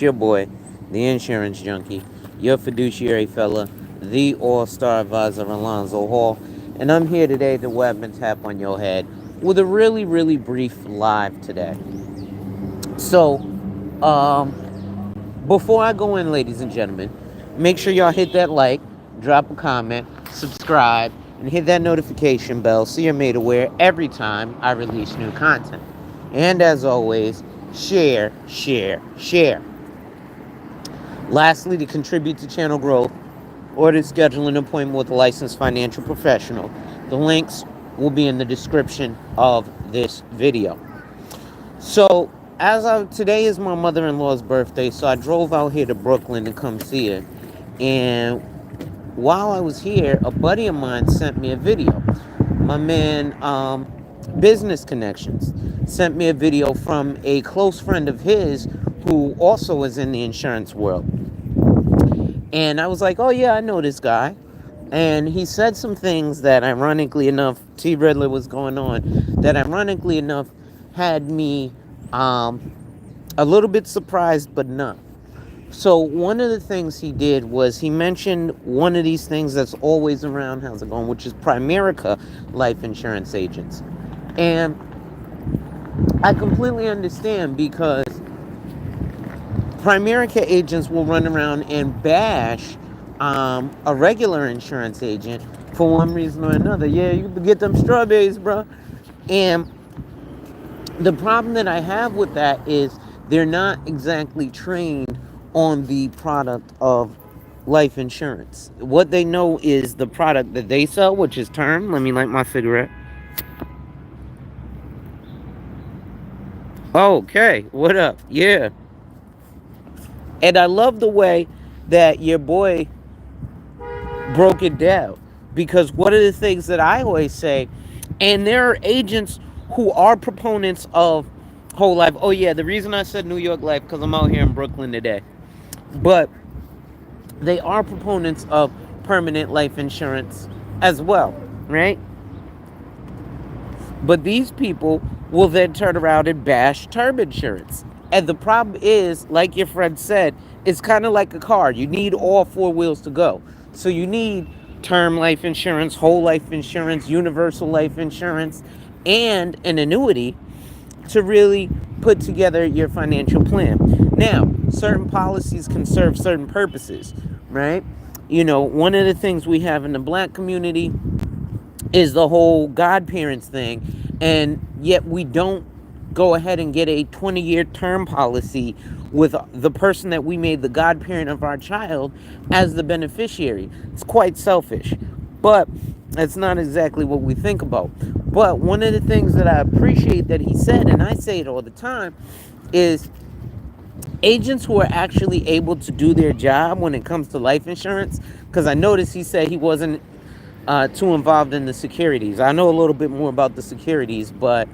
Your boy, the insurance junkie, your fiduciary fella, the all-star advisor Alonzo Hall, and I'm here today to web and tap on your head with a really, really brief live today. So, before I go in, ladies and gentlemen, make sure y'all hit that like, drop a comment, subscribe, and hit that notification bell so you're made aware every time I release new content. And as always, share, share, share. Lastly, to contribute to channel growth or to schedule an appointment with a licensed financial professional, the links will be in the description of this video. So, today is my mother-in-law's birthday, so I drove out here to Brooklyn to come see her. And while I was here, a buddy of mine sent me a video. My man, Business Connections, sent me a video from a close friend of his who also is in the insurance world. And I was like, oh yeah, I know this guy. And he said some things that ironically enough, T. Riddler was going on, that ironically enough had me a little bit surprised, but not. So one of the things he did was he mentioned one of these things that's always around, how's it going, which is Primerica life insurance agents. And I completely understand because Primerica agents will run around and bash a regular insurance agent for one reason or another. Yeah, you can get them strawberries, bro. And the problem that I have with that is they're not exactly trained on the product of life insurance. What they know is the product that they sell, which is term. Let me light my cigarette. Okay, what up? Yeah. And I love the way that your boy broke it down. Because one of the things that I always say, and there are agents who are proponents of whole life. Oh, yeah, the reason I said New York life, because I'm out here in Brooklyn today. But they are proponents of permanent life insurance as well, right? But these people will then turn around and bash term insurance. And the problem is, like your friend said, it's kind of like a car. You need all four wheels to go. So you need term life insurance, whole life insurance, universal life insurance, and an annuity to really put together your financial plan. Now, certain policies can serve certain purposes, right? You know, one of the things we have in the black community is the whole godparents thing, and yet we don't go ahead and get a 20-year term policy with the person that we made the godparent of our child as the beneficiary. It's quite selfish, but that's not exactly what we think about. But one of the things that I appreciate that he said, and I say it all the time, is agents who are actually able to do their job when it comes to life insurance, because I noticed he said he wasn't too involved in the securities. I know a little bit more about the securities, but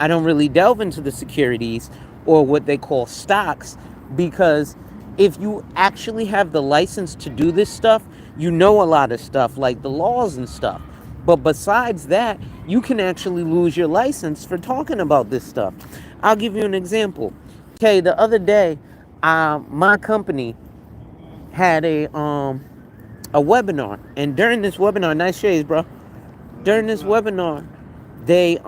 I don't really delve into the securities or what they call stocks, because if you actually have the license to do this stuff, you know a lot of stuff like the laws and stuff. But besides that, you can actually lose your license for talking about this stuff. I'll give you an example. Okay, the other day, my company had a webinar, and during this webinar, nice shades, bro. During this webinar, they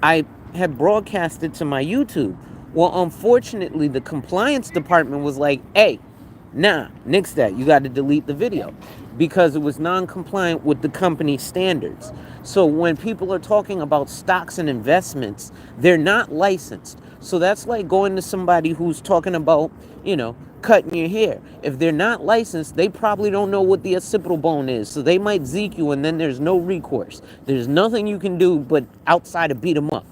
I had broadcasted to my YouTube. Well, unfortunately, the compliance department was like, "Hey, nah, nix that. You got to delete the video because it was non-compliant with the company standards." So when people are talking about stocks and investments, they're not licensed. So that's like going to somebody who's talking about, cutting your hair. If they're not licensed, they probably don't know what the occipital bone is. So they might zeke you, and then there's no recourse. There's nothing you can do but outside of beat them up,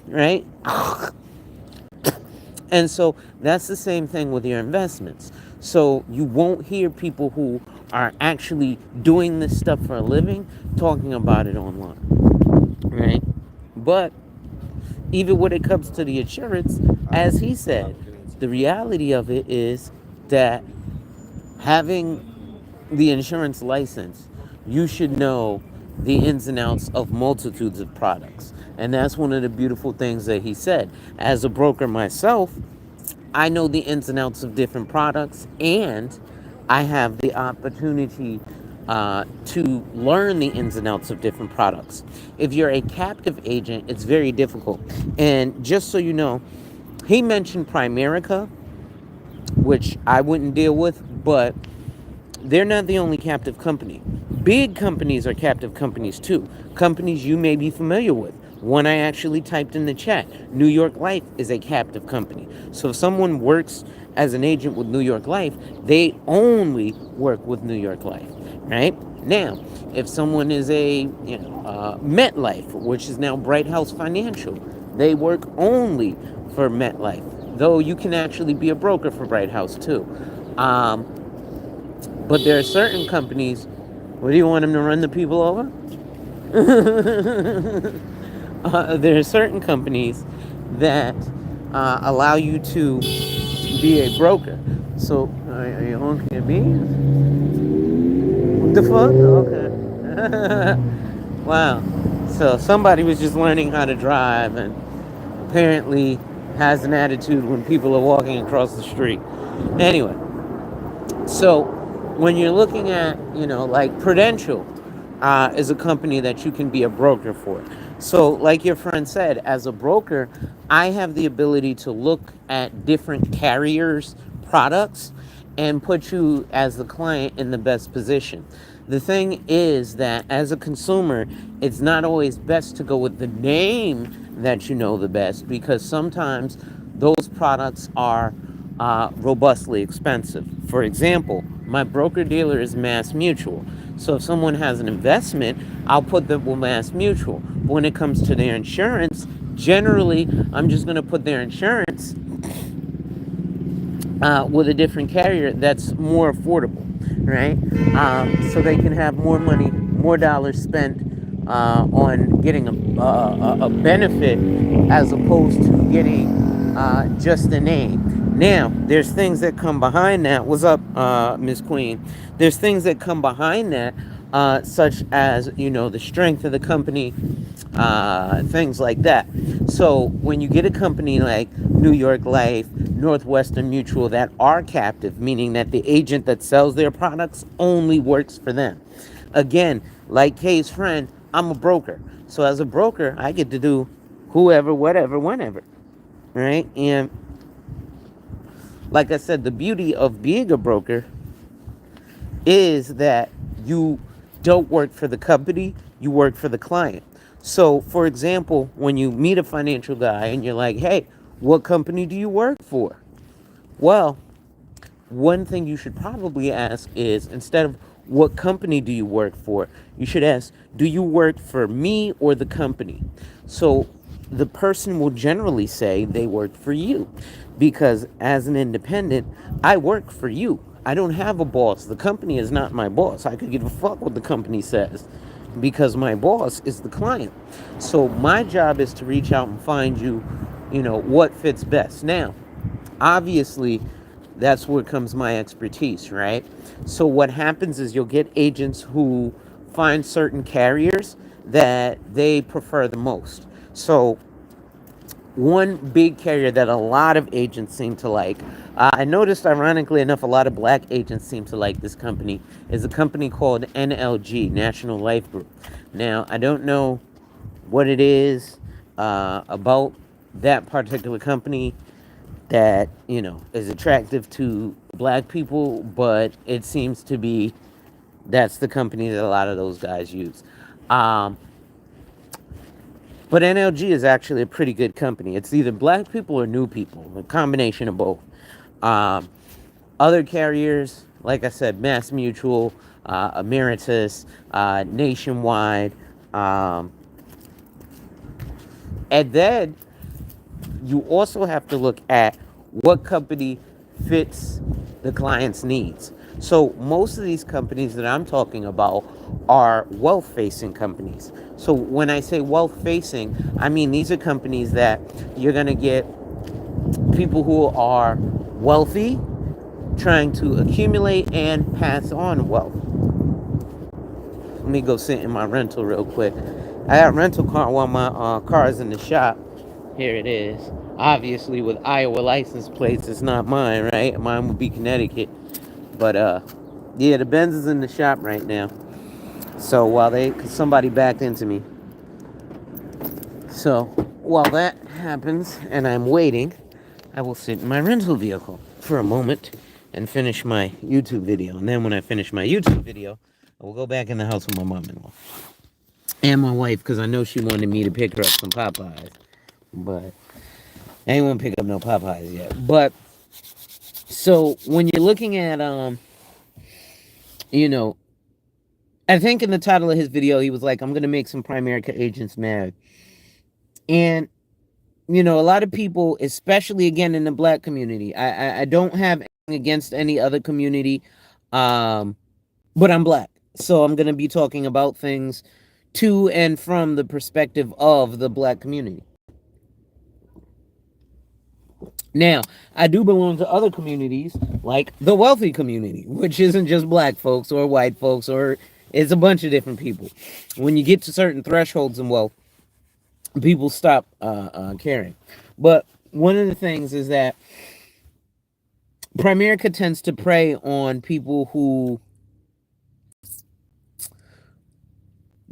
right? And so that's the same thing with your investments. So you won't hear people who are actually doing this stuff for a living talking about it online, right? But even when it comes to the insurance, as he said, the reality of it is that having the insurance license, you should know the ins and outs of multitudes of products. And that's one of the beautiful things that he said. As a broker myself, I know the ins and outs of different products, and I have the opportunity to learn the ins and outs of different products. If you're a captive agent, it's very difficult. And just so you know, he mentioned Primerica, which I wouldn't deal with, but they're not the only captive company. Big companies are captive companies too. Companies you may be familiar with. One I actually typed in the chat. New York Life is a captive company. So if someone works as an agent with New York Life, they only work with New York Life, right? Now, if someone is a MetLife, which is now Bright House Financial, they work only for MetLife. Though you can actually be a broker for Bright House too. Um, but there are certain companies. What do you want them to run the people over? There are certain companies that allow you to be a broker. So, are you honking at me? What the fuck? Okay. Wow. So somebody was just learning how to drive and apparently has an attitude when people are walking across the street. Anyway, so when you're looking at, like Prudential is a company that you can be a broker for. So like your friend said, as a broker, I have the ability to look at different carriers' products and put you as the client in the best position. The thing is that as a consumer, it's not always best to go with the name that you know the best, because sometimes those products are robustly expensive. For example, my broker dealer is Mass Mutual. So if someone has an investment, I'll put them with Mass Mutual. But when it comes to their insurance, generally, I'm just going to put their insurance with a different carrier that's more affordable, right? So they can have more money, more dollars spent on getting a benefit as opposed to getting just a name. Now, there's things that come behind that. What's up, Miss Queen? There's things that come behind that, such as, the strength of the company, things like that. So when you get a company like New York Life, Northwestern Mutual that are captive, meaning that the agent that sells their products only works for them. Again, like Kay's friend, I'm a broker. So as a broker, I get to do whoever, whatever, whenever, right? And like I said, the beauty of being a broker is that you don't work for the company, you work for the client. So, for example, when you meet a financial guy and you're like, hey, what company do you work for? Well, one thing you should probably ask is, instead of what company do you work for, you should ask, do you work for me or the company? So the person will generally say they work for you, because as an independent, I work for you. I don't have a boss. The company is not my boss. I could give a fuck what the company says, because my boss is the client. So my job is to reach out and find you, what fits best. Now, obviously, that's where comes my expertise, right? So what happens is you'll get agents who find certain carriers that they prefer the most. So one big carrier that a lot of agents seem to like, I noticed, ironically enough, a lot of black agents seem to like this company, is a company called NLG, National Life Group. Now, I don't know what it is about that particular company that is attractive to black people, but it seems to be that's the company that a lot of those guys use. um, but NLG is actually a pretty good company. It's either black people or new people, a combination of both. um, Other carriers, like I said, Mass Mutual, Emeritus, Nationwide, um, and then you also have to look at what company fits the client's needs. So most of these companies that I'm talking about are wealth-facing companies. So when I say wealth-facing, I mean these are companies that you're going to get people who are wealthy trying to accumulate and pass on wealth. Let me go sit in my rental real quick. I got a rental car while my car is in the shop. Here it is. Obviously, with Iowa license plates, it's not mine, right? Mine would be Connecticut. But yeah, the Benz is in the shop right now. So cause somebody backed into me. So while that happens and I'm waiting, I will sit in my rental vehicle for a moment and finish my YouTube video. And then when I finish my YouTube video, I will go back in the house with my mom-in-law and my wife, because I know she wanted me to pick her up some Popeyes. But I ain't want to pick up no Popeyes yet. But so when you're looking at you know, I think in the title of his video he was like, I'm gonna make some Primerica agents mad. And a lot of people, especially again in the black community, I don't have anything against any other community, but I'm black. So I'm gonna be talking about things to and from the perspective of the black community. Now, I do belong to other communities, like the wealthy community, which isn't just black folks or white folks, or it's a bunch of different people. When you get to certain thresholds in wealth, people stop caring. But one of the things is that Primerica tends to prey on people who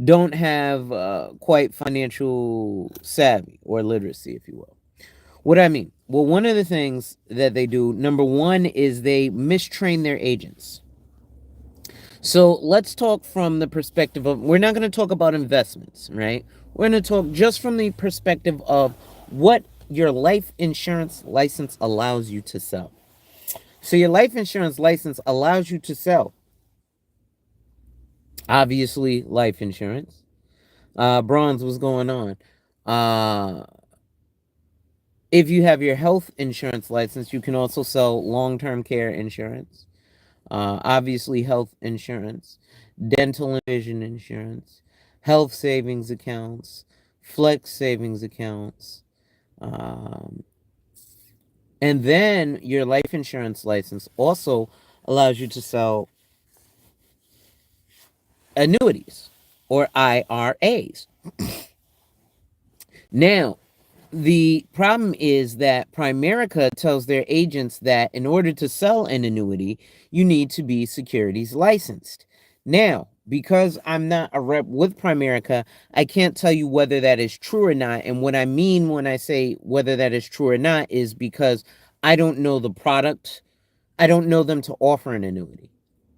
don't have quite financial savvy or literacy, if you will. What do I mean? Well, one of the things that they do, number one, is they mistrain their agents. So let's talk from the perspective of, we're not going to talk about investments, right? We're going to talk just from the perspective of what your life insurance license allows you to sell. So your life insurance license allows you to sell, obviously, life insurance. Bronze, what's going on? If you have your health insurance license, you can also sell long-term care insurance. Obviously, health insurance, dental and vision insurance, health savings accounts, flex savings accounts. Um, and then your life insurance license also allows you to sell annuities or IRAs. Now, the problem is that Primerica tells their agents that in order to sell an annuity, you need to be securities licensed. Now, because I'm not a rep with Primerica, I can't tell you whether that is true or not. And what I mean when I say whether that is true or not is because I don't know the product. I don't know them to offer an annuity,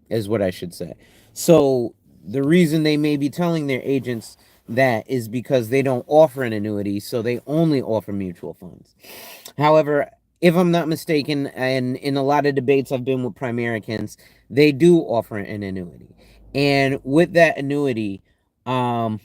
is what I should say. So the reason they may be telling their agents that is because they don't offer an annuity, so they only offer mutual funds. However, if I'm not mistaken, and in a lot of debates I've been with Primericans, they do offer an annuity. And with that annuity, your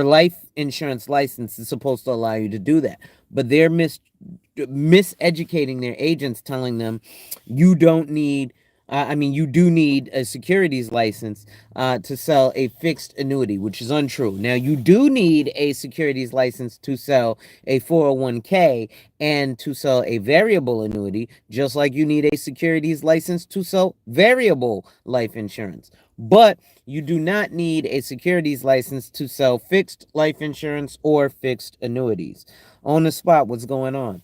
life insurance license is supposed to allow you to do that. But they're miseducating their agents, telling them you don't need, you do need a securities license to sell a fixed annuity, which is untrue. Now, you do need a securities license to sell a 401k and to sell a variable annuity, just like you need a securities license to sell variable life insurance. But you do not need a securities license to sell fixed life insurance or fixed annuities. On the spot, what's going on?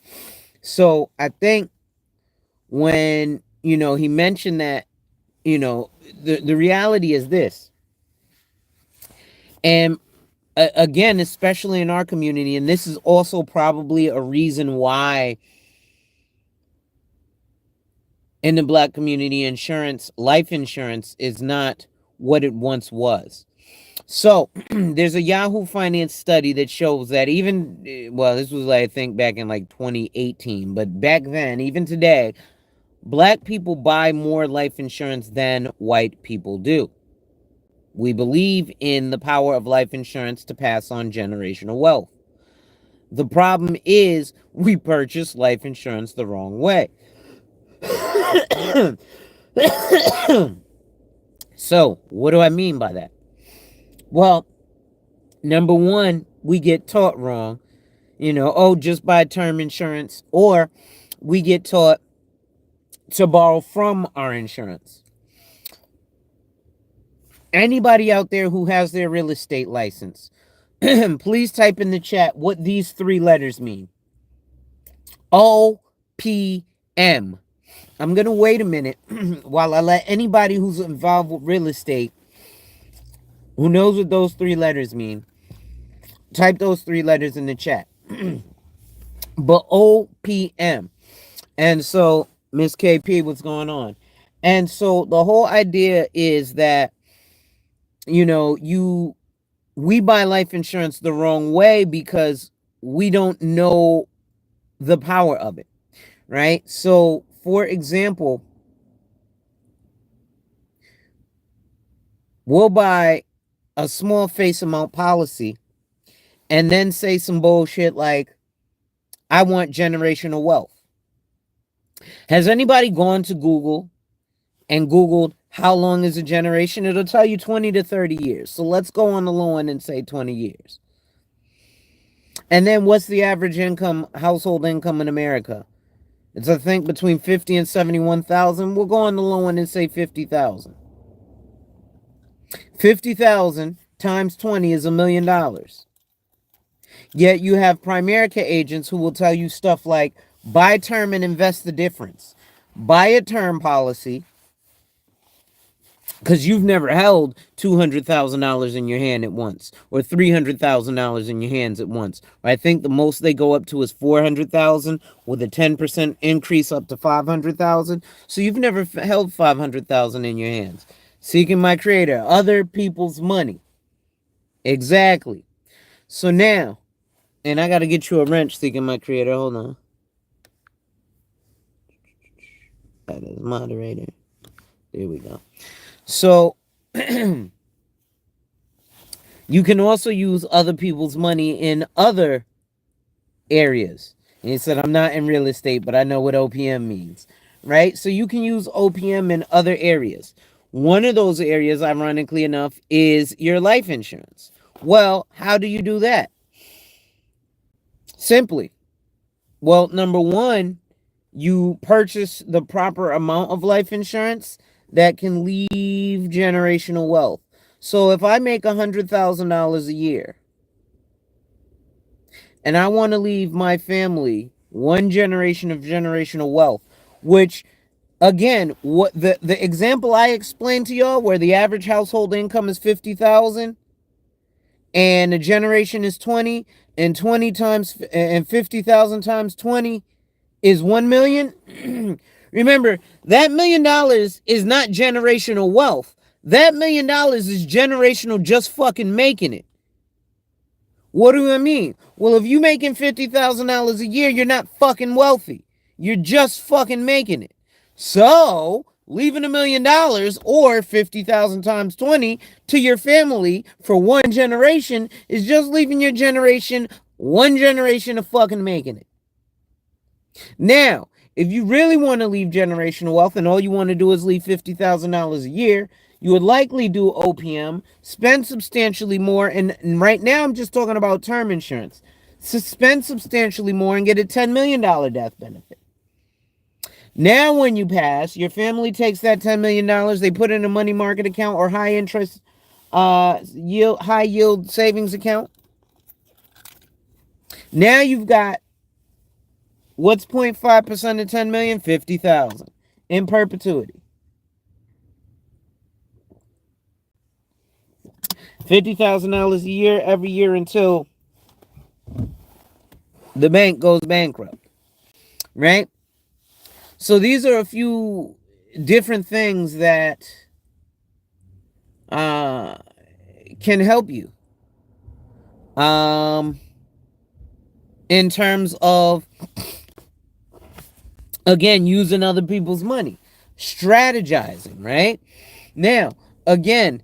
So I think when he mentioned that, the reality is this. And again, especially in our community, and this is also probably a reason why in the black community, life insurance is not what it once was. So there's a Yahoo Finance study that shows that this was, I think, back in like 2018, but back then, even today, black people buy more life insurance than white people do. We believe in the power of life insurance to pass on generational wealth. The problem is we purchase life insurance the wrong way. So, what do I mean by that? Well, number one, we get taught wrong. Just buy term insurance. Or we get taught to borrow from our insurance. Anybody out there who has their real estate license, Please type in the chat what these three letters mean. OPM. I'm going to wait a minute while I let anybody who's involved with real estate who knows what those three letters mean type those three letters in the chat. But OPM. And so, Miss KP, what's going on? And so the whole idea is that, we buy life insurance the wrong way because we don't know the power of it, right? So, for example, we'll buy a small face amount policy and then say some bullshit like, I want generational wealth. Has anybody gone to Google and Googled how long is a generation? It'll tell you 20 to 30 years. So let's go on the low end and say 20 years. And then what's the average household income in America? It's, I think, between 50 and 71,000. We'll go on the low end and say 50,000. 50,000 times 20 is $1 million. Yet you have Primerica agents who will tell you stuff like, buy term and invest the difference. Buy a term policy, because you've never held $200,000 in your hand at once, or $300,000 in your hands at once. I think the most they go up to is $400,000 with a 10% increase up to $500,000. So you've never held $500,000 in your hands. Seeking my creator, other people's money. Exactly. So now, and I got to get you a wrench, Seeking my creator. Hold on. That is moderator. There we go. So, you can also use other people's money in other areas. And he said, I'm not in real estate, but I know what OPM means, right? So you can use OPM in other areas. One of those areas, ironically enough, is your life insurance. Well, how do you do that? Simply. Well, number one, you purchase the proper amount of life insurance that can leave generational wealth. So if I make $100,000 a year and I want to leave my family one generation of generational wealth, which, again, what the example I explained to y'all, where the average household income is 50,000 and a generation is 20, and 20 times and 50,000 times 20 is 1 million. Remember, that $1 million is not generational wealth. That $1 million is generational just fucking making it. What do I mean? Well, if you making $50,000 a year, you're not fucking wealthy. You're just fucking making it. So, leaving $1 million or 50,000 times 20 to your family for one generation is just leaving your generation one generation of fucking making it. Now, if you really want to leave generational wealth and all you want to do is leave $50,000 a year, you would likely do OPM, spend substantially more, and right now I'm just talking about term insurance. So spend substantially more and get a $10 million death benefit. Now when you pass, your family takes that $10 million, they put it in a money market account or high interest high yield savings account. Now you've got, what's 0.5% of 10 million? 50,000 in perpetuity. $50,000 a year every year until the bank goes bankrupt, right? So these are a few different things that can help you in terms of, again, using other people's money, strategizing, right? Now, again,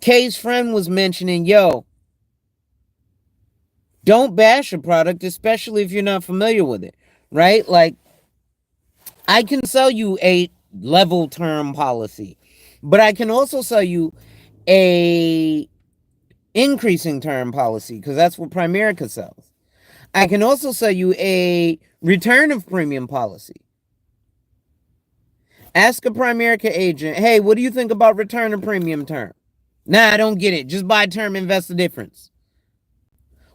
Kay's friend was mentioning, don't bash a product, especially if you're not familiar with it, right? Like, I can sell you a level term policy, but I can also sell you a increasing term policy, because that's what Primerica sells. I can also sell you a return of premium policy. Ask a Primerica agent, hey, what do you think about return of premium term? Nah, I don't get it. Just buy term, invest the difference.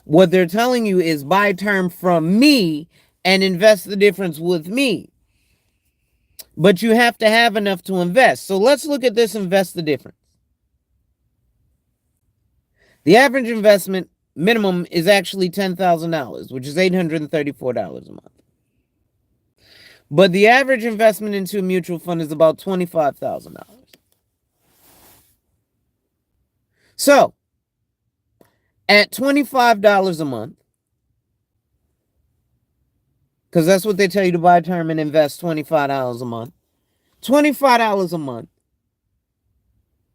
What they're telling you is buy term from me and invest the difference with me. But you have to have enough to invest. So let's look at this invest the difference. The average investment minimum is actually $10,000, which is $834 a month. But the average investment into a mutual fund is about $25,000. So, at $25 a month, because that's what they tell you to buy term and invest $25 a month. $25 a month,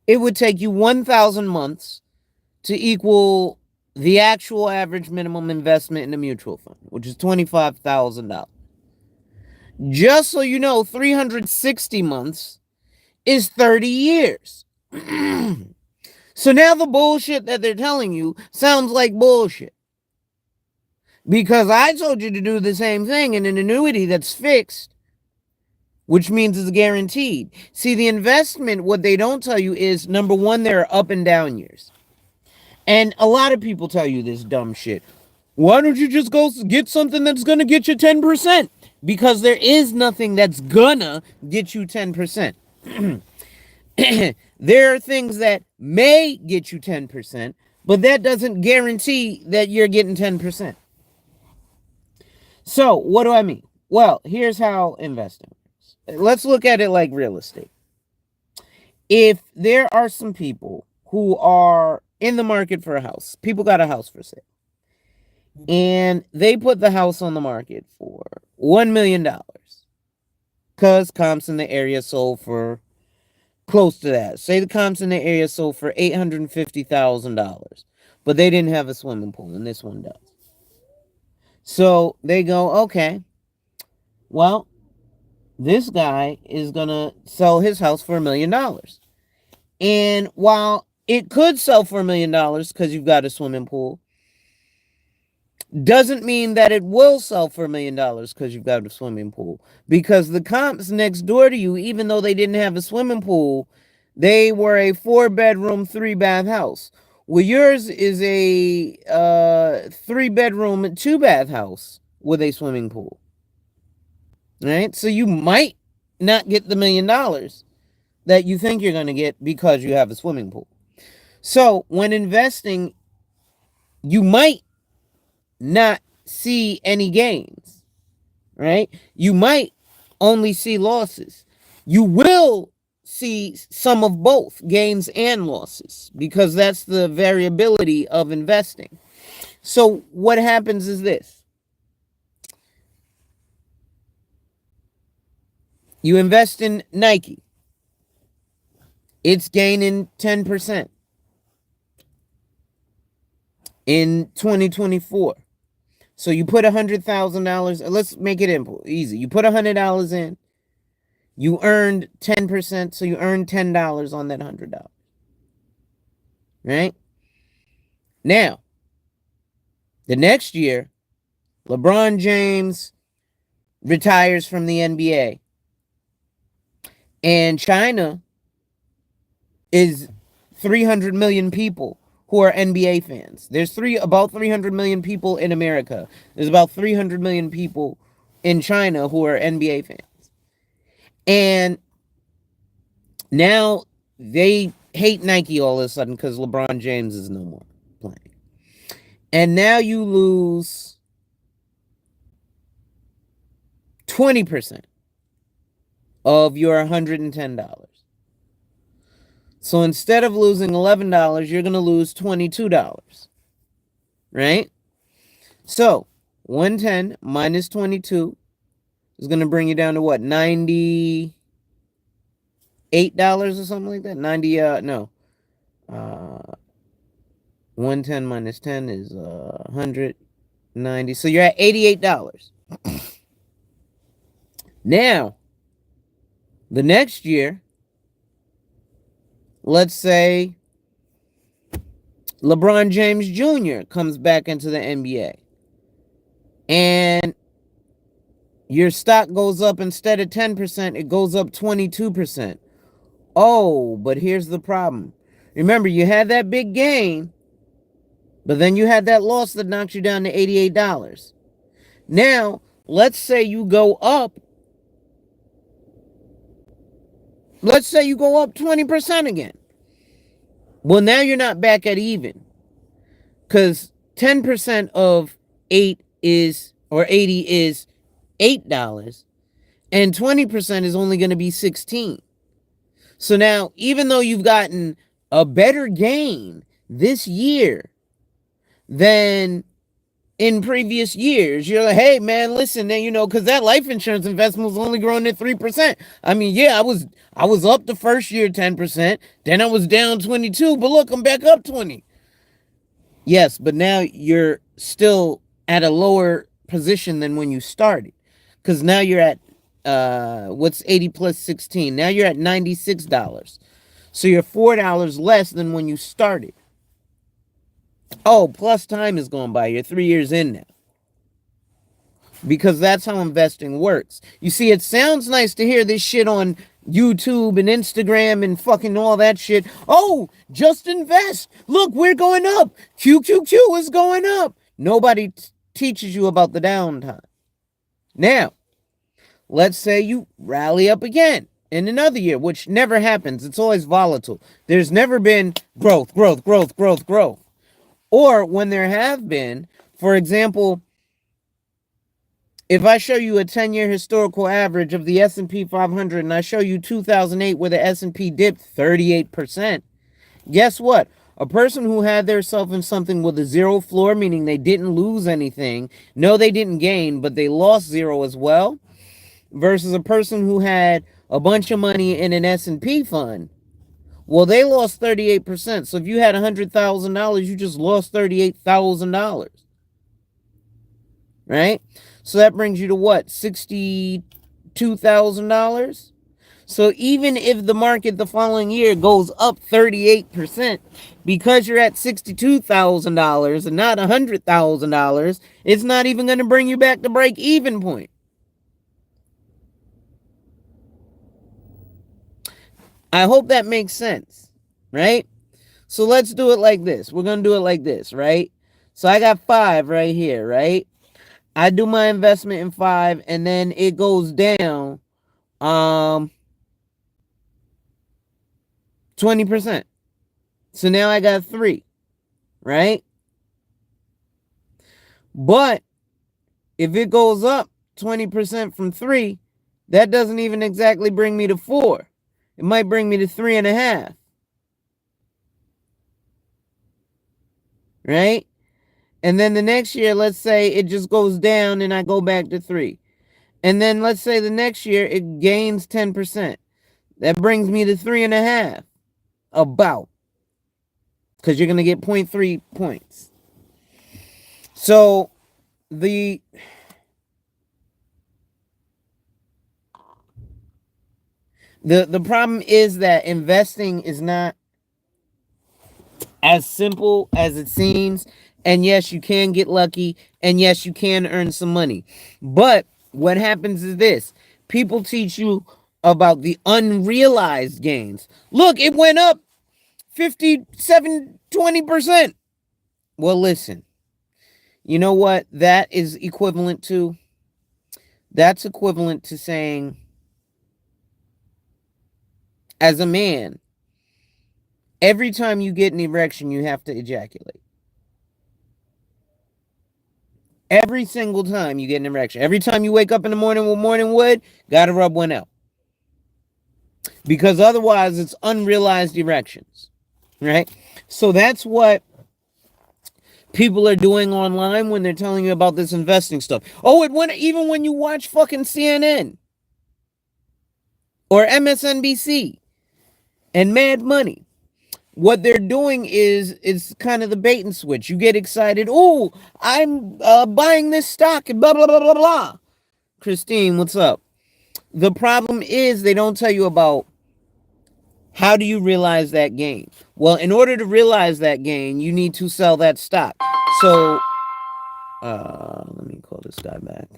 it would take you 1,000 months to equal the actual average minimum investment in a mutual fund, which is $25,000. Just so you know, 360 months is 30 years. So now the bullshit that they're telling you sounds like bullshit. Because I told you to do the same thing in an annuity that's fixed, which means it's guaranteed. See, the investment, what they don't tell you is, number one, there are up and down years. And a lot of people tell you this dumb shit. Why don't you just go get something that's going to get you 10%? Because there is nothing that's gonna get you 10%. There are things that may get you 10%, but that doesn't guarantee that you're getting 10%. So, what do I mean? Well, here's how investing works. Let's look at it like real estate. If there are some people who are in the market for a house, people got a house for sale, and they put the house on the market for $1 million because comps in the area sold for close to that. Say the comps in the area sold for $850,000, but they didn't have a swimming pool, and this one does. So they go, okay, well, this guy is going to sell his house for $1 million. And while it could sell for $1 million because you've got a swimming pool, doesn't mean that it will sell for $1 million because you've got a swimming pool. Because the comps next door to you, even though they didn't have a swimming pool, they were a 4-bedroom, 3-bath house. Well, yours is a 3-bedroom, 2-bath house with a swimming pool. Right? So you might not get the $1 million that you think you're going to get because you have a swimming pool. So when investing, you might not see any gains, right? You might only see losses. You will see some of both, gains and losses, because that's the variability of investing. So what happens is this. You invest in Nike. It's gaining 10% in 2024. So you put $100,000. Let's make it easy. You put $100 in. You earned 10%, so you earned $10 on that $100. Right? Now, the next year, LeBron James retires from the NBA. And China is 300 million people who are NBA fans. There's about 300 million people in America. There's about 300 million people in China who are NBA fans. And now they hate Nike all of a sudden because LeBron James is no more playing. And now you lose 20% of your $110. So instead of losing $11, you're going to lose $22. Right? So 110 minus 22 is going to bring you down to what? $98 or something like that? 110 minus 10 is 190. So you're at $88. Now, the next year, let's say LeBron James Jr. comes back into the NBA. And your stock goes up, instead of 10%, it goes up 22%. Oh, but here's the problem. Remember, you had that big gain, but then you had that loss that knocked you down to $88. Now, let's say you go up. Let's say you go up 20% again. Well, now you're not back at even. Because 10% of 8 is, or 80 is $8. And 20% is only going to be 16. So now, even though you've gotten a better gain this year than in previous years, you're like, hey man, listen, then because that life insurance investment was only growing at 3%. I mean, yeah, I was up the first year 10%, then I was down 22, but look, I'm back up 20. Yes, but now you're still at a lower position than when you started. Because now you're at what's 80 plus 16? Now you're at $96. So you're $4 less than when you started. Oh, plus time is going by. You're 3 years in now. Because that's how investing works. You see, it sounds nice to hear this shit on YouTube and Instagram and fucking all that shit. Oh, just invest. Look, we're going up. QQQ is going up. Nobody teaches you about the downtime. Now, let's say you rally up again in another year, which never happens. It's always volatile. There's never been growth. Or when there have been, for example, if I show you a 10-year historical average of the S&P 500 and I show you 2008 where the S&P dipped 38%, guess what? A person who had their self in something with a zero floor, meaning they didn't lose anything, no, they didn't gain, but they lost zero as well, versus a person who had a bunch of money in an S&P fund, well, they lost 38%. So if you had $100,000, you just lost $38,000. Right? So that brings you to what? $62,000? So even if the market the following year goes up 38%, because you're at $62,000 and not $100,000, it's not even going to bring you back to break even point. I hope that makes sense, right? So let's do it like this. We're going to do it like this, right? So I got 5 right here, right? I do my investment in 5 and then it goes down 20%. So now I got 3, right? But if it goes up 20% from 3, that doesn't even exactly bring me to 4. It might bring me to 3.5. Right? And then the next year, let's say it just goes down and I go back to 3. And then let's say the next year it gains 10%. That brings me to 3.5. About. Because you're going to get 0.3 points. So the problem is that investing is not as simple as it seems. And yes, you can get lucky. And yes, you can earn some money. But what happens is this. People teach you about the unrealized gains. Look, it went up 20%. Well, listen. You know what that is equivalent to? That's equivalent to saying, as a man, every time you get an erection, you have to ejaculate. Every single time you get an erection. Every time you wake up in the morning with morning wood, gotta rub one out. Because otherwise, it's unrealized erections. Right? So that's what people are doing online when they're telling you about this investing stuff. Oh, it went even when you watch fucking CNN or MSNBC and Mad Money. What they're doing is kind of the bait and switch. You get excited. Oh, I'm buying this stock and blah, blah, blah, blah, blah. Christine, what's up? The problem is they don't tell you about how do you realize that gain. Well, in order to realize that gain, you need to sell that stock. So, let me call this guy back.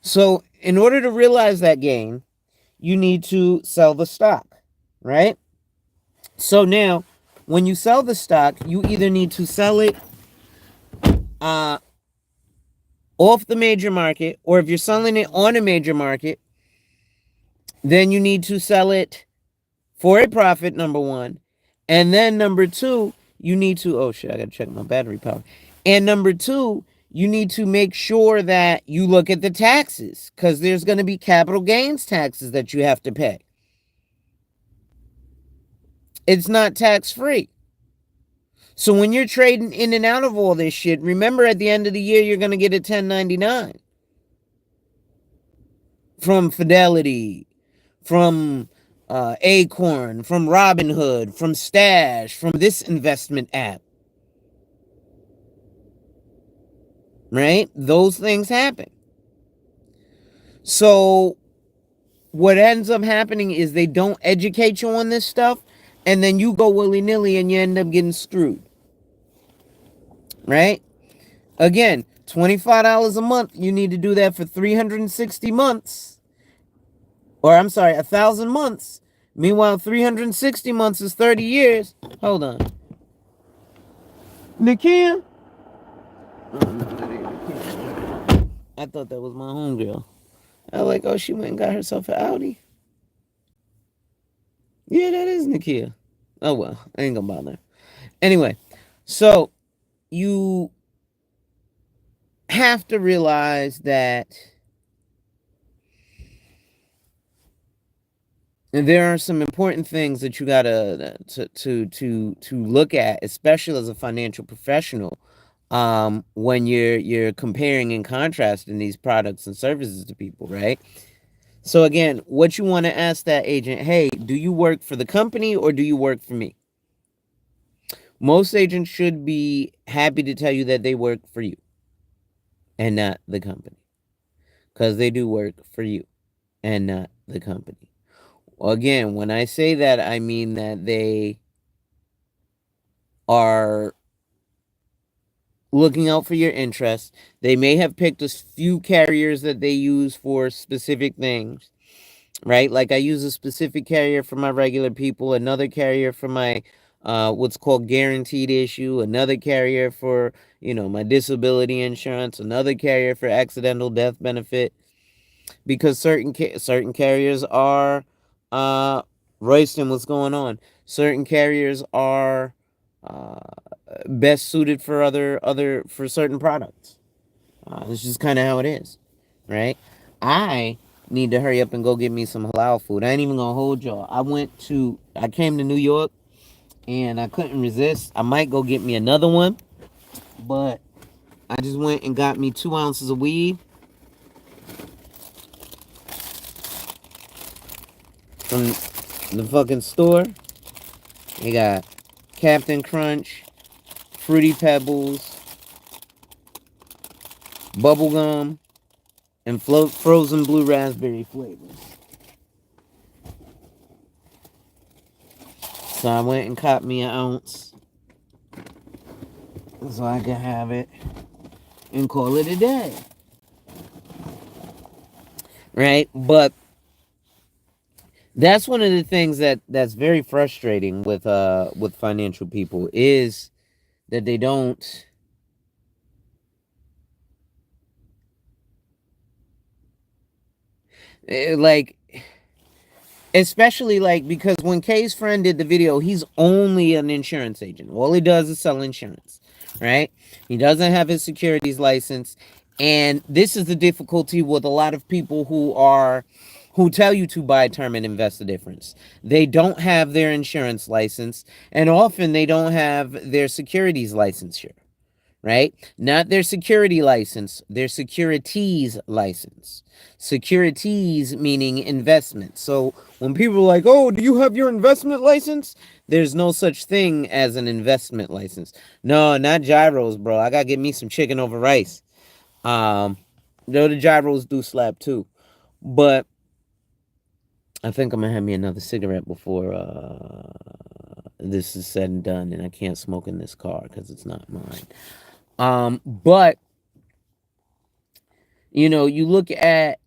So, in order to realize that gain, you need to sell the stock, right? So now, when you sell the stock, you either need to sell it uh, off the major market, or if you're selling it on a major market, then you need to sell it for a profit, number one. And then number two, you need to, oh shit, I gotta check my battery power. And number two, you need to make sure that you look at the taxes, because there's going to be capital gains taxes that you have to pay. It's not tax free. So when you're trading in and out of all this shit, remember at the end of the year, you're going to get a 1099 from Fidelity, from Acorn, from Robinhood, from Stash, from this investment app. Right? Those things happen. So what ends up happening is they don't educate you on this stuff, and then you go willy-nilly and you end up getting screwed. Right? Again, $25 a month, you need to do that for 360 months. Or I'm sorry, 1,000 months. Meanwhile, 360 months is 30 years. Hold on. Nakia? Oh, no, that ain't Nakia. I thought that was my homegirl. I was like, oh, she went and got herself an Audi. Yeah, that is Nakia. Oh, well, I ain't gonna bother. Anyway, so you have to realize that there are some important things that you gotta to look at, especially as a financial professional, when you're comparing and contrasting these products and services to people, right? So again, what you want to ask that agent, hey, do you work for the company or do you work for me? Most agents should be happy to tell you that they work for you and not the company, because they do work for you and not the company. Again, when I say that, I mean that they are looking out for your interests. They may have picked a few carriers that they use for specific things, right? Like I use a specific carrier for my regular people, another carrier for my what's called guaranteed issue, another carrier for, my disability insurance, another carrier for accidental death benefit, because certain carriers are Royston, what's going on? Certain carriers are uh, best suited for other for certain products. This is kind of how it is, right? I need to hurry up and go get me some halal food. I ain't even gonna hold y'all. I came to New York and I couldn't resist. I might go get me another one, but I just went and got me 2 ounces of weed from the fucking store. They got Captain Crunch, Fruity Pebbles, bubblegum, and frozen blue raspberry flavors. So I went and caught me an ounce so I can have it and call it a day. Right? But that's one of the things that's very frustrating with financial people, is that they don't like, especially like, because when Kay's friend did the video, he's only an insurance agent. All he does is sell insurance, right? He doesn't have his securities license. And this is the difficulty with a lot of people who tell you to buy term and invest the difference. They don't have their insurance license, and often they don't have their securities licensure, right? Not their security license, their securities license. Securities meaning investment. So when people are like, oh, do you have your investment license? There's no such thing as an investment license. No, not gyros, bro. I gotta get me some chicken over rice. Though the gyros do slap too. But I think I'm gonna have me another cigarette before this is said and done, and I can't smoke in this car because it's not mine. But you look at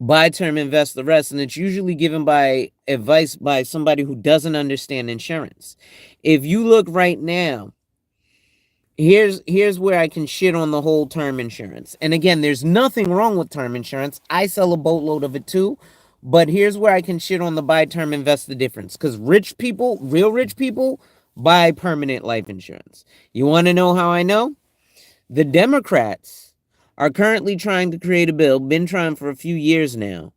buy term, invest the rest, and it's usually given by advice by somebody who doesn't understand insurance. If you look right now, here's where I can shit on the whole term insurance. And again, there's nothing wrong with term insurance. I sell a boatload of it too. But here's where I can shit on the buy term invest the difference. Because rich people, real rich people, buy permanent life insurance. You want to know how I know? The Democrats are currently trying to create a bill, been trying for a few years now,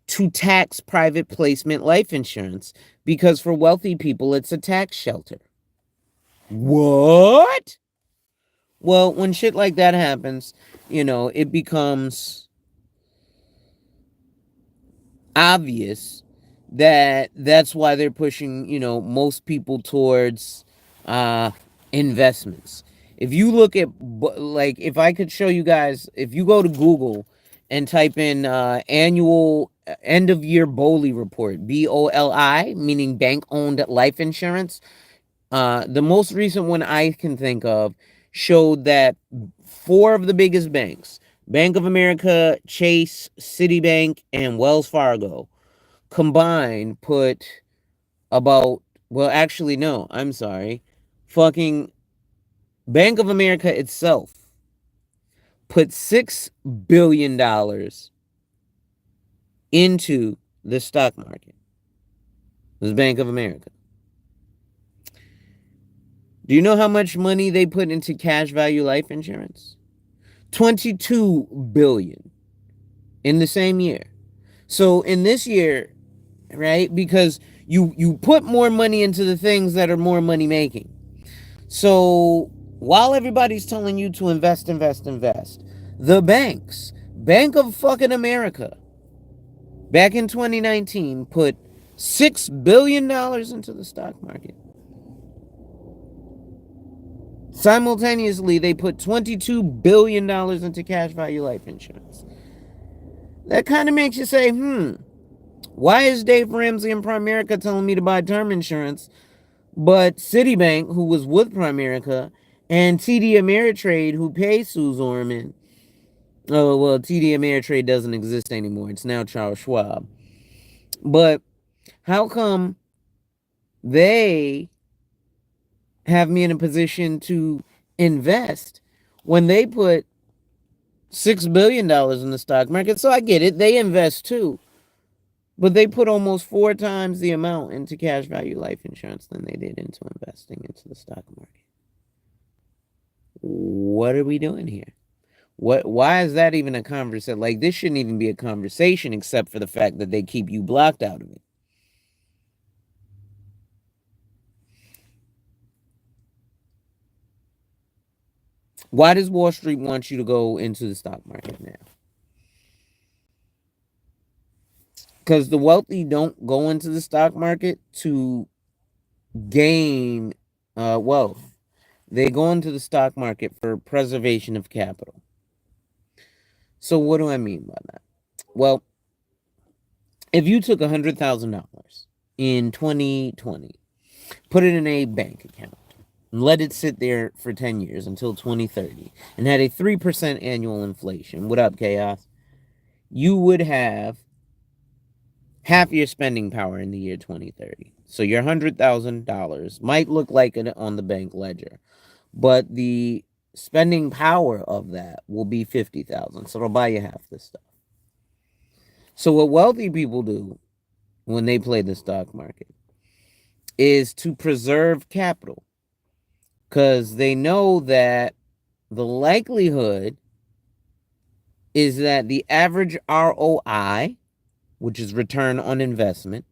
to tax private placement life insurance because for wealthy people, it's a tax shelter. What? Well, when shit like that happens, it becomes obvious that that's why they're pushing, most people towards investments. If you look at, like, if I could show you guys, if you go to Google and type in annual end of year BOLI report, BOLI, meaning bank owned life insurance, the most recent one I can think of showed that 4 of the biggest banks, Bank of America, Chase, Citibank, and Wells Fargo, combined put about, well, actually, no, I'm sorry. Fucking Bank of America itself put $6 billion into the stock market. This is Bank of America. Do you know how much money they put into cash value life insurance? $22 billion in the same year. So in this year, right? Because you put more money into the things that are more money making. So while everybody's telling you to invest, the banks, Bank of fucking America, back in 2019, put $6 billion into the stock market. Simultaneously, they put $22 billion into cash value life insurance. That kind of makes you say, why is Dave Ramsey and Primerica telling me to buy term insurance, but Citibank, who was with Primerica, and TD Ameritrade, who pays Sue Zorman, oh, well, TD Ameritrade doesn't exist anymore. It's now Charles Schwab. But how come they have me in a position to invest when they put $6 billion in the stock market? So I get it. They invest too. But they put almost 4 times the amount into cash value life insurance than they did into investing into the stock market. What are we doing here? Why is that even a conversation? Like, this shouldn't even be a conversation except for the fact that they keep you blocked out of it. Why does Wall Street want you to go into the stock market now? Because the wealthy don't go into the stock market to gain wealth. They go into the stock market for preservation of capital. So what do I mean by that? Well, if you took $100,000 in 2020, put it in a bank account, and let it sit there for 10 years until 2030, and had a 3% annual inflation, what up, Chaos? You would have half your spending power in the year 2030. So your $100,000 might look like it on the bank ledger, but the spending power of that will be $50,000. So it'll buy you half this stuff. So what wealthy people do when they play the stock market is to preserve capital, because they know that the likelihood is that the average ROI, which is return on investment,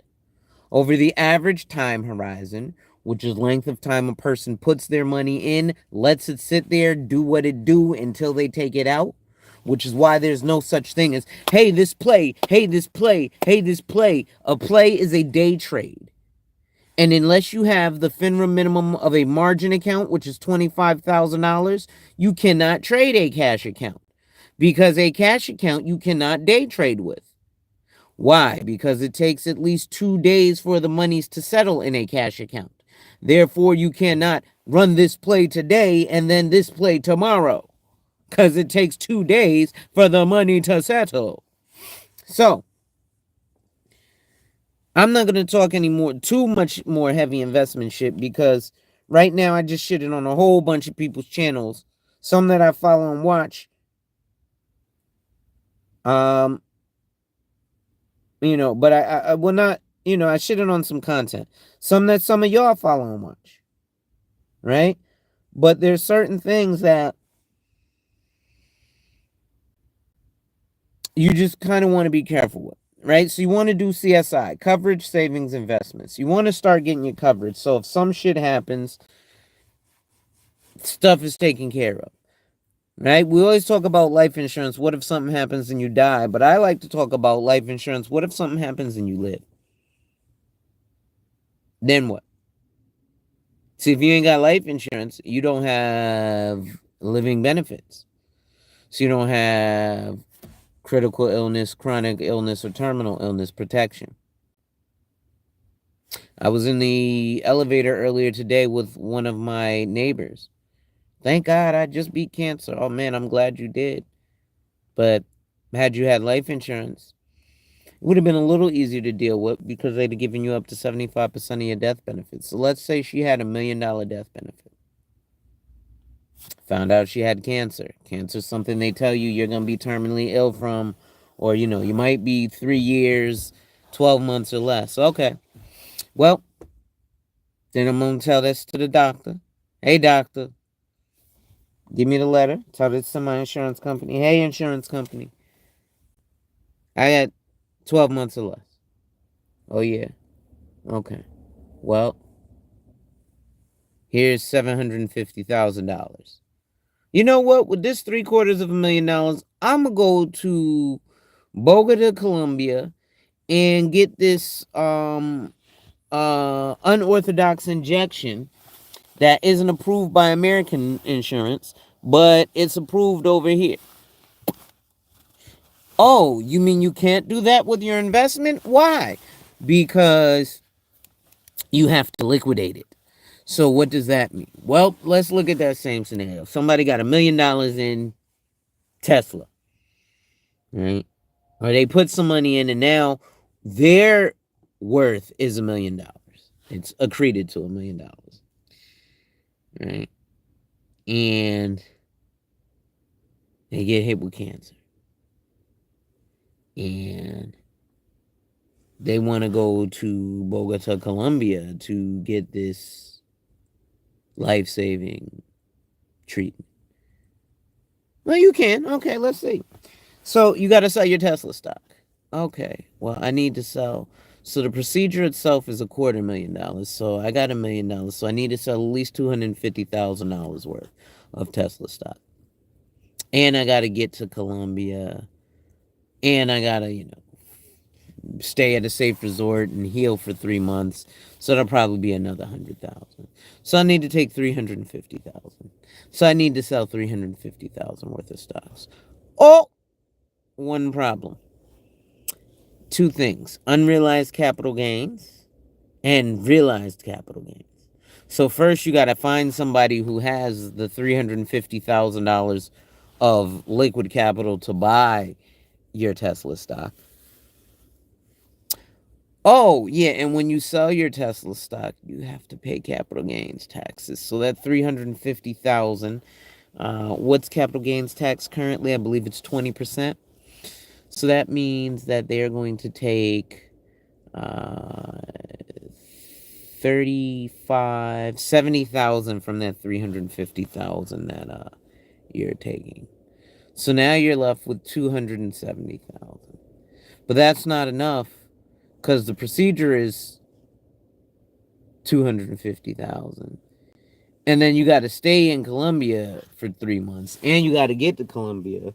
over the average time horizon, which is length of time a person puts their money in, lets it sit there, do what it do until they take it out, which is why there's no such thing as, hey, this play, hey, this play, hey, this play. A play is a day trade. And unless you have the FINRA minimum of a margin account, which is $25,000, you cannot trade a cash account, because a cash account you cannot day trade with. Why? Because it takes at least 2 days for the monies to settle in a cash account. Therefore, you cannot run this play today and then this play tomorrow, because it takes 2 days for the money to settle. So, I'm not going to talk anymore, too much more heavy investment shit, because right now I just shitted on a whole bunch of people's channels, some that I follow and watch. Um, but I will not, I shitted on some content, some that some of y'all follow and watch, right? But there's certain things that you just kind of want to be careful with, right? So you want to do CSI, coverage, savings, investments. You want to start getting your coverage. So if some shit happens, stuff is taken care of, right? We always talk about life insurance. What if something happens and you die? But I like to talk about life insurance. What if something happens and you live? Then what? See, if you ain't got life insurance, you don't have living benefits. So you don't have critical illness, chronic illness, or terminal illness protection. I was in the elevator earlier today with one of my neighbors. Thank God I just beat cancer. Oh man, I'm glad you did. But had you had life insurance, it would have been a little easier to deal with because they'd have given you up to 75% of your death benefits. So let's say she had $1 million death benefit. Found out she had cancer. Cancer's something they tell you you're going to be terminally ill from, or, you might be 3 years, 12 months or less. Okay. Well, then I'm going to tell this to the doctor. Hey, doctor, give me the letter. Tell this to my insurance company. Hey, insurance company, I got 12 months or less. Oh, yeah. Okay. Well, here's $750,000. You know what? With this $750,000, I'm going to go to Bogota, Colombia, and get this unorthodox injection that isn't approved by American insurance, but it's approved over here. Oh, you mean you can't do that with your investment? Why? Because you have to liquidate it. So what does that mean? Well, let's look at that same scenario. Somebody got $1 million in Tesla, right? Or they put some money in and now their worth is $1 million. It's accreted to $1 million, right? And they get hit with cancer. And they want to go to Bogota, Colombia to get this life-saving treatment. Well, you can. Okay, let's see. So you got to sell your Tesla stock. Okay, well, I need to sell. So the procedure itself is $250,000. So I got $1 million. So I need to sell at least $250,000 worth of Tesla stock. And I got to get to Colombia. And I got to, stay at a safe resort and heal for 3 months. So that'll probably be another 100,000. So I need to take 350,000. So I need to sell 350,000 worth of stocks. Oh, one problem. Two things: unrealized capital gains and realized capital gains. So first, you got to find somebody who has the $350,000 of liquid capital to buy your Tesla stock. Oh, yeah, and when you sell your Tesla stock, you have to pay capital gains taxes. So that 350,000, what's capital gains tax currently? I believe it's 20%. So that means that they're going to take 70,000 from that 350,000 that you're taking. So now you're left with 270,000. But that's not enough because the procedure is 250,000. And then you got to stay in Colombia for 3 months, and you got to get to Colombia.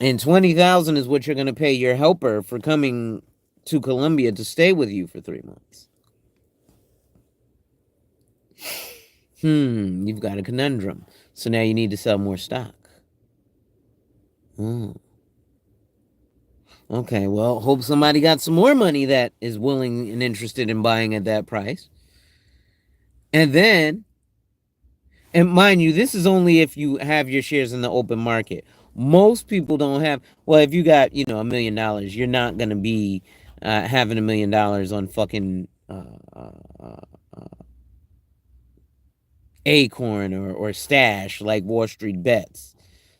And 20,000 is what you're going to pay your helper for coming to Colombia to stay with you for 3 months. You've got a conundrum. So now you need to sell more stock. Oh. Okay, well, hope somebody got some more money that is willing and interested in buying at that price. And then, and mind you, this is only if you have your shares in the open market. Most people don't have, well, if you got, $1 million, you're not going to be having $1 million on fucking Acorn or Stash like Wall Street Bets.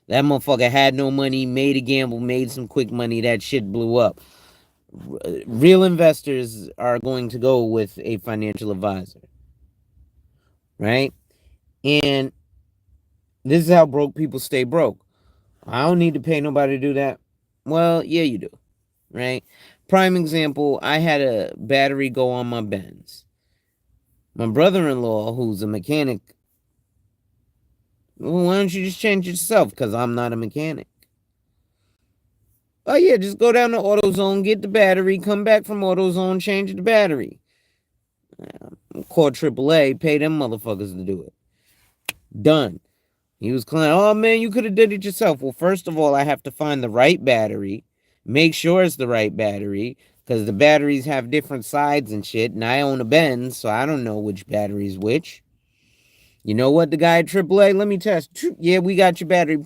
That motherfucker had no money, made a gamble, made some quick money. That shit blew up. Real investors are going to go with a financial advisor, right? And this is how broke people stay broke. I don't need to pay nobody to do that. Well, yeah, you do, right? Prime example, I had a battery go on my Benz. My brother-in-law, who's a mechanic, well, why don't you just change it yourself? Because I'm not a mechanic. Oh, yeah, just go down to AutoZone, get the battery, come back from AutoZone, change the battery. Call AAA, pay them motherfuckers to do it. Done. He was crying, oh man, you could have did it yourself. Well, first of all, I have to find the right battery, make sure it's the right battery, because the batteries have different sides and shit, and I own a Benz, so I don't know which battery's which. You know what, the guy at AAA, let me test. Yeah, we got your battery.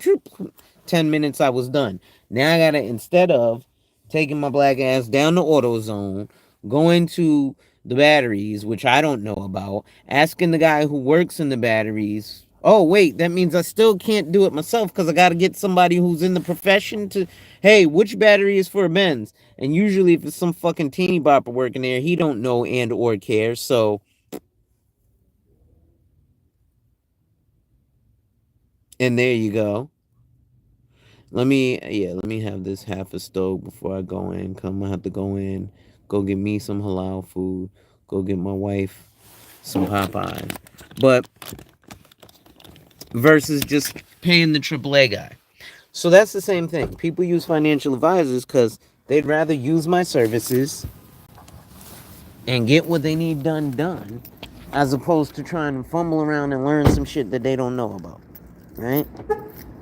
10 minutes, I was done. Now I gotta, instead of taking my black ass down to AutoZone, going to the batteries, which I don't know about, asking the guy who works in the batteries, oh, wait, that means I still can't do it myself because I gotta get somebody who's in the profession to, hey, which battery is for a Benz? And usually if it's some fucking teeny bopper working there, he don't know and or care, so... And there you go. Let me have this half a stove before I go in. Cause I'm gonna have to go in, go get me some halal food, go get my wife some Popeye. But versus just paying the AAA guy. So that's the same thing. People use financial advisors because they'd rather use my services and get what they need done, as opposed to trying to fumble around and learn some shit that they don't know about. Right?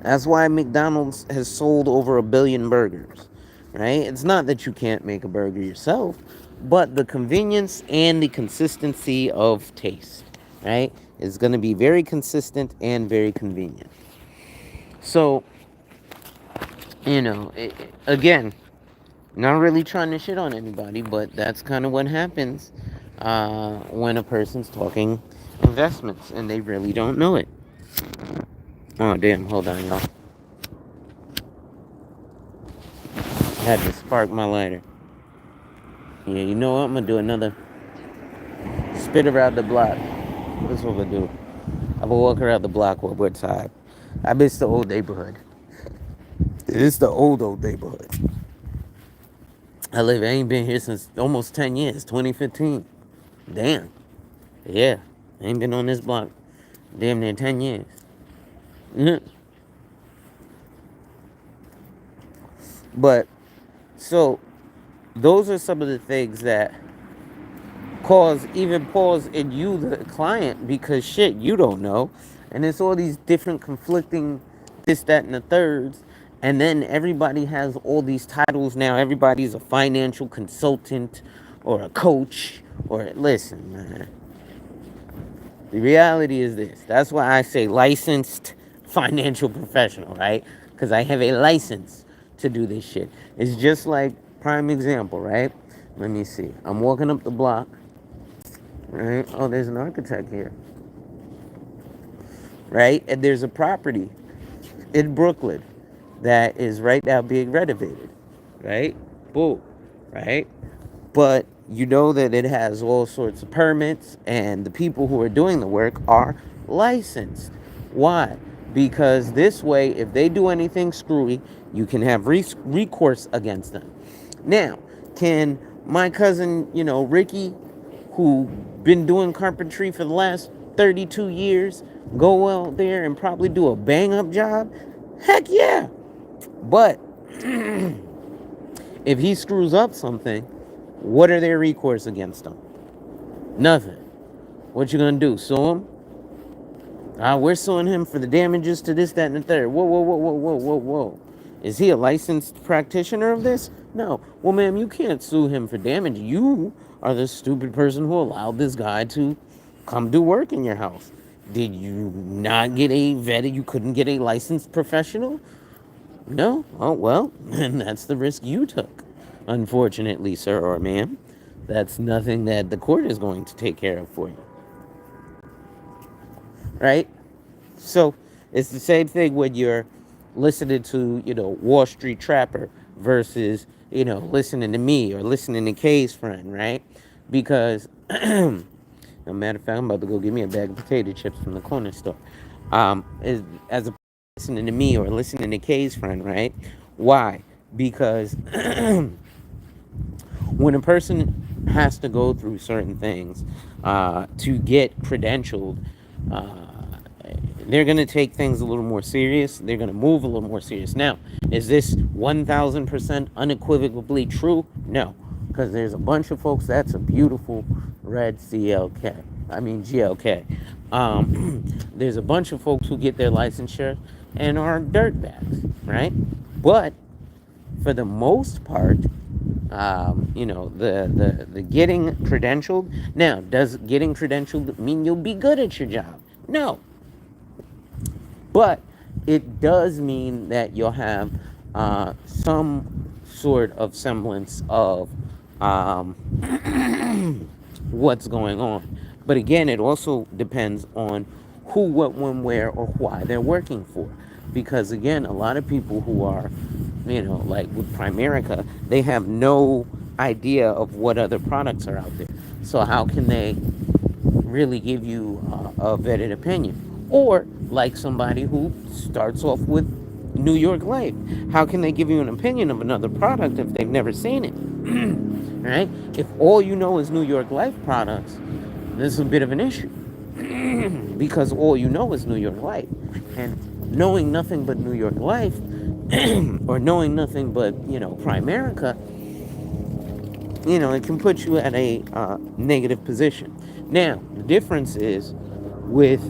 That's why McDonald's has sold over 1 billion burgers, right? It's not that you can't make a burger yourself, but the convenience and the consistency of taste, right? Is going to be very consistent and very convenient. So, again, not really trying to shit on anybody, but that's kind of what happens when a person's talking investments and they really don't know it. Oh, damn. Hold on, y'all. Had to spark my lighter. Yeah, you know what? I'm gonna do another spit around the block. That's what I'm gonna do. I'm gonna walk around the block one more time. I miss the old neighborhood. It's the old neighborhood. I ain't been here since almost 10 years, 2015. Damn. Yeah. I ain't been on this block damn near 10 years. But, so, those are some of the things that even pause in you, the client, because shit, you don't know. And it's all these different conflicting this, that, and the thirds. And then everybody has all these titles now. Everybody's a financial consultant or a coach or listen, man. The reality is this. That's why I say licensed financial professional, right? Because I have a license to do this shit. It's just like, prime example, right? Let me see. I'm walking up the block. Right? Oh, there's an architect here. Right? And there's a property in Brooklyn that is right now being renovated. Right? Boom. Right? But you know that it has all sorts of permits, and the people who are doing the work are licensed. Why? Because this way, if they do anything screwy, you can have recourse against them. Now, can my cousin, Ricky, who been doing carpentry for the last 32 years, go out there and probably do a bang up job? Heck yeah. But if he screws up something, what are their recourse against him? Nothing. What you gonna do? Sue him? We're suing him for the damages to this, that, and the third. Whoa, whoa, whoa, whoa, whoa, whoa, whoa. Is he a licensed practitioner of this? No. Well, ma'am, you can't sue him for damage. You are the stupid person who allowed this guy to come do work in your house. Did you not get a vetted? You couldn't get a licensed professional? No? Oh, well, then that's the risk you took. Unfortunately, sir or ma'am, that's nothing that the court is going to take care of for you, right? So it's the same thing when you're listening to, Wall Street Trapper versus, listening to me or listening to Kay's friend, right? Because, a matter of fact, I'm about to go get me a bag of potato chips from the corner store. As a listening to me or listening to Kay's friend, right? Why? Because when a person has to go through certain things to get credentialed, uh, they're going to take things a little more serious. They're going to move a little more serious. Now, is this 1000% unequivocally true? No, because there's a bunch of folks. That's a beautiful red CLK. I mean GLK. There's a bunch of folks who get their licensure and are dirtbags, right? But for the most part, the getting credentialed. Now, does getting credentialed mean you'll be good at your job? No, but it does mean that you'll have some sort of semblance of um, what's going on. But again, it also depends on who, what, when, where, or why they're working for. Because again, a lot of people who are, like with Primerica, they have no idea of what other products are out there. So how can they really give you a vetted opinion? Or like somebody who starts off with New York Life, how can they give you an opinion of another product if they've never seen it? Right? If all you know is New York Life products, this is a bit of an issue because all you know is New York Life, and knowing nothing but New York Life or knowing nothing but Primerica, it can put you at a negative position. Now, the difference is with,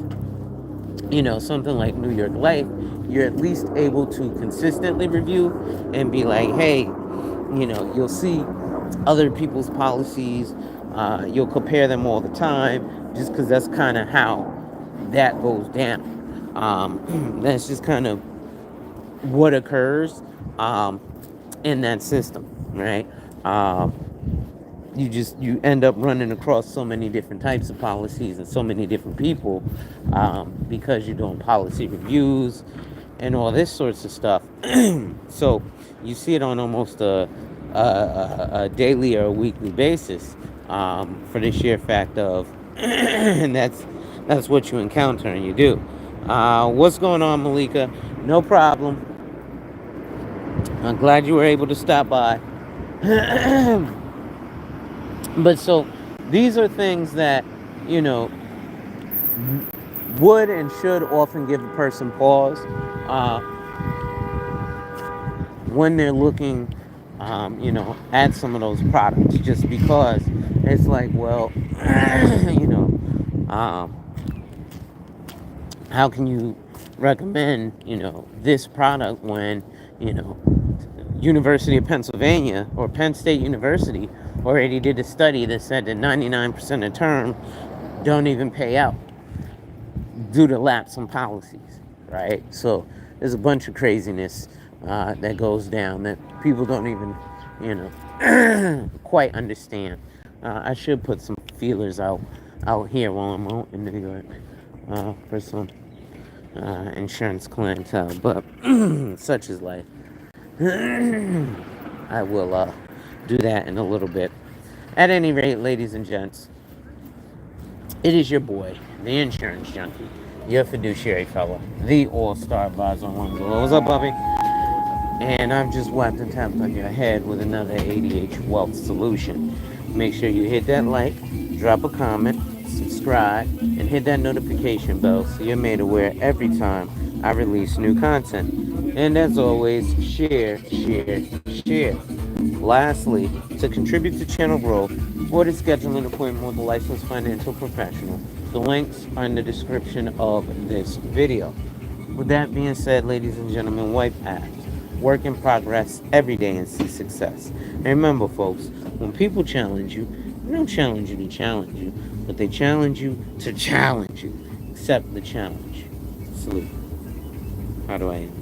something like New York Life, you're at least able to consistently review and be like, hey, you'll see other people's policies. You'll compare them all the time just because that's kind of how that goes down. That's just kind of what occurs in that system, right? You end up running across so many different types of policies and so many different people because you're doing policy reviews and all this sorts of stuff. So you see it on almost a daily or a weekly basis for the sheer fact of, and that's what you encounter and you do. What's going on, Malika? No problem. I'm glad you were able to stop by. But so these are things that, would and should often give a person pause when they're looking, at some of those products, just because it's like, well, how can you recommend, this product when, University of Pennsylvania or Penn State University already did a study that said that 99% of terms don't even pay out due to lapse in policies, right? So there's a bunch of craziness that goes down that people don't even, quite understand. I should put some feelers out here while I'm out in New York for some insurance clientele, but such is life. I will do that in a little bit. At any rate, ladies and gents, it is your boy, the insurance junkie, your fiduciary fella, the all-star advisor on one below. What's up, Bobby? And I've just whacked and tapped on your head with another ADH wealth solution. Make sure you hit that like, drop a comment, subscribe, and hit that notification bell so you're made aware every time I release new content. And as always, share, share, share. Lastly, to contribute to channel growth or to schedule an appointment with a licensed financial professional, the links are in the description of this video. With that being said, ladies and gentlemen, wipe abs. Work in progress every day and see success. And remember, folks, when people challenge you, they don't challenge you to challenge you, but they challenge you to challenge you. Accept the challenge. Salute. How do I end?